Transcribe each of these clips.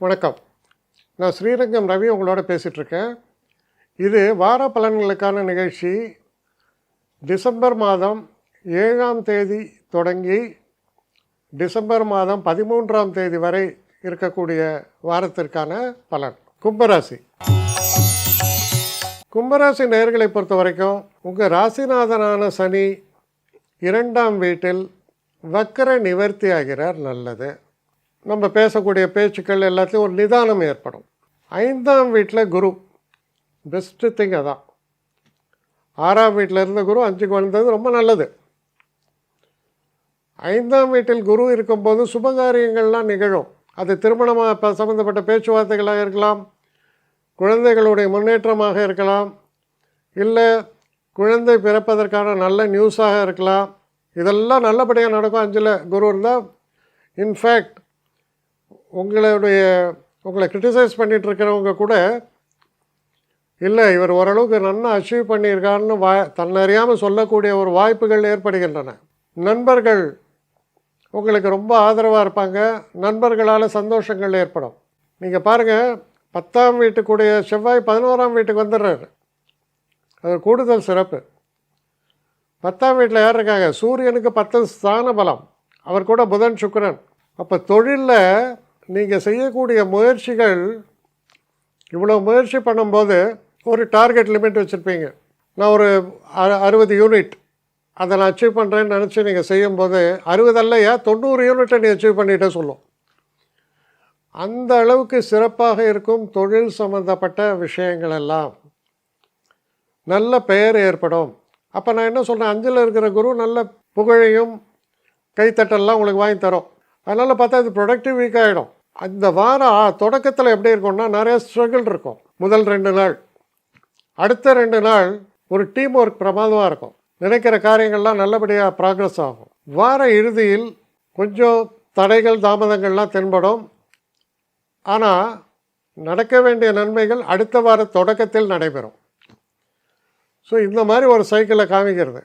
வணக்கம். நான் ஸ்ரீரங்கம் ரவி உங்களோட பேசிகிட்ருக்கேன். இது வார பலன்களுக்கான நிகழ்ச்சி. டிசம்பர் மாதம் 7ஆம் தேதி தொடங்கி டிசம்பர் மாதம் 13ஆம் தேதி வரை இருக்கக்கூடிய வாரத்திற்கான பலன். கும்பராசி. கும்பராசி நேயர்களை பொறுத்த வரைக்கும் உங்கள் ராசிநாதனான சனி 2ஆம் வீட்டில் வக்கர நிவர்த்தி ஆகிறார். நல்லது. நம்ம பேசக்கூடிய பேச்சுக்கள் எல்லாத்துலேயும் ஒரு நிதானம் ஏற்படும். 5ஆம் வீட்டில் குரு, பெஸ்ட்டு திங் அதான். 6ஆம் வீட்டில் இருந்த குரு 5க்கு வந்தது ரொம்ப நல்லது. 5ஆம் வீட்டில் குரு இருக்கும்போது சுபகாரியங்கள்லாம் நிகழும். அது திருமணமாக சம்மந்தப்பட்ட பேச்சுவார்த்தைகளாக இருக்கலாம், குழந்தைகளுடைய முன்னேற்றமாக இருக்கலாம், இல்லை குழந்தை பிறப்பதற்கான நல்ல நியூஸாக இருக்கலாம். இதெல்லாம் நல்லபடியாக நடக்கும் 5ல் குரு இருந்தால். இன்ஃபேக்ட் உங்களை கிரிட்டிசைஸ் பண்ணிகிட்ருக்கிறவங்க கூட இல்லை இவர் ஓரளவுக்கு நல்லா அச்சீவ் பண்ணியிருக்காருன்னு தன்னறியாமல் சொல்லக்கூடிய ஒரு வாய்ப்புகள் ஏற்படுகின்றன. நண்பர்கள் உங்களுக்கு ரொம்ப ஆதரவாக இருப்பாங்க. நண்பர்களால் சந்தோஷங்கள் ஏற்படும். நீங்கள் பாருங்கள், 10ஆம் வீட்டுக்குடைய செவ்வாய் 11ஆம் வீட்டுக்கு வந்துடுறாரு. அது கூடுதல் சிறப்பு. 10ஆம் வீட்டில் யார் இருக்காங்க? சூரியனுக்கு 10 ஸ்தான பலம், அவர் கூட புதன் சுக்கிரன். அப்போ தொழிலில் நீங்கள் செய்யக்கூடிய முயற்சிகள், இவ்வளோ முயற்சி பண்ணும்போது ஒரு டார்கெட் லிமிட் வச்சுருப்பீங்க. நான் ஒரு 60 யூனிட் அதை நான் அச்சீவ் பண்ணுறேன்னு நினச்சி நீங்கள் செய்யும்போது 60 இல்லையா 90 யூனிட்டை நீ அச்சீவ் பண்ணிகிட்டே சொல்லும். அந்த அளவுக்கு சிறப்பாக இருக்கும் தொழில் சம்மந்தப்பட்ட விஷயங்கள் எல்லாம். நல்ல பெயர் ஏற்படும். அப்போ நான் என்ன சொல்கிறேன், 5ல் இருக்கிற குரு நல்ல புகழையும் கைத்தட்டெல்லாம் உங்களுக்கு வாங்கி தரும். அதனால் பார்த்தா இது ப்ரொடக்டிவ் வீக் ஆகிடும். அந்த வாரம் தொடக்கத்தில் எப்படி இருக்கும்னா நிறைய ஸ்ட்ரகிள் இருக்கும். முதல் 2 நாள், அடுத்த 2 நாள் ஒரு டீம் ஒர்க் பிரமாதமாக இருக்கும். நினைக்கிற காரியங்கள்லாம் நல்லபடியாக ப்ராக்ரஸ் ஆகும். வார இறுதியில் கொஞ்சம் தடைகள் தாமதங்கள்லாம் தென்படும். ஆனால் நடக்க வேண்டிய நன்மைகள் அடுத்த வார தொடக்கத்தில் நடைபெறும். ஸோ இந்த மாதிரி ஒரு சைக்கிளை காமிக்கிறது.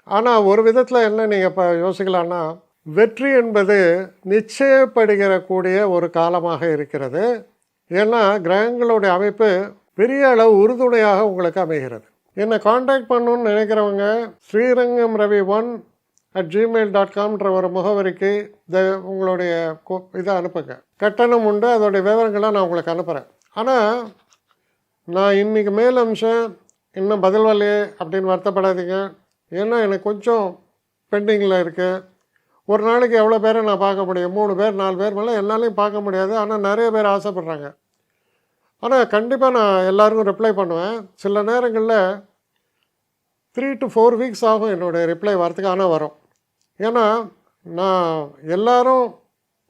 ஆனால் ஒரு விதத்தில் என்ன நீங்கள் இப்போ யோசிக்கலான்னா, வெற்றி என்பது நிச்சயப்படுகிற கூடிய ஒரு காலமாக இருக்கிறது. ஏன்னா கிரகங்களுடைய அமைப்பு பெரிய அளவு உறுதுணையாக உங்களுக்கு அமைகிறது. என்னை காண்டாக்ட் பண்ணணுன்னு நினைக்கிறவங்க ஸ்ரீரங்கம் ரவி 1@gmail.com ஒரு முகவரிக்கு உங்களுடைய இதை அனுப்புங்க. கட்டணம் உண்டு, அதோடைய விவரங்களை நான் உங்களுக்கு அனுப்புகிறேன். ஆனால் நான் இன்றைக்கி மேல் அம்சம் இன்னும் பதில் வரலையே அப்படின்னு வருத்தப்படாதீங்க. ஏன்னா எனக்கு கொஞ்சம் பெண்டிங்கில் இருக்குது. ஒரு நாளைக்கு எவ்வளோ பேரை நான் பார்க்க முடியும்? 3 பேர் 4 பேர் மேலே என்னாலையும் பார்க்க முடியாது. ஆனால் நிறைய பேர் ஆசைப்பட்றாங்க. ஆனால் கண்டிப்பாக நான் எல்லாருக்கும் ரிப்ளை பண்ணுவேன். சில நேரங்களில் 3 to 4 வீக்ஸ் ஆகும் என்னுடைய ரிப்ளை வரத்துக்கு. ஆனால் வரும். ஏன்னா நான் எல்லோரும்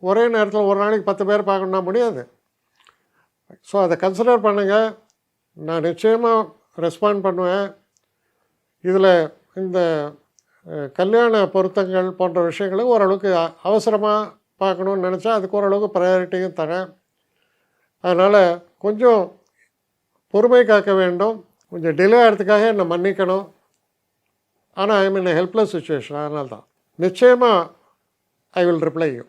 ஒரே நேரத்தில் ஒரு நாளைக்கு 10 பேர் பார்க்கணுன்னா முடியாது. ஸோ அதை கன்சிடர் பண்ணுங்கள். நான் நிச்சயமாக ரெஸ்பாண்ட் பண்ணுவேன். இதில் இந்த கல்யாண பொருத்தங்கள் போன்ற விஷயங்களுக்கு ஓரளவுக்கு அவசரமாக பார்க்கணுன்னு நினச்சா அதுக்கு ஓரளவுக்கு ப்ரையாரிட்டியும் தரேன். அதனால் கொஞ்சம் பொறுமை காக்க வேண்டும். கொஞ்சம் டிலே ஆகிறதுக்காக என்னை மன்னிக்கணும். ஆனால் ஐ மீன் ஹெல்ப்லெஸ் சுச்சுவேஷன். அதனால தான் நிச்சயமாக ஐ வில் ரிப்ளை யூ.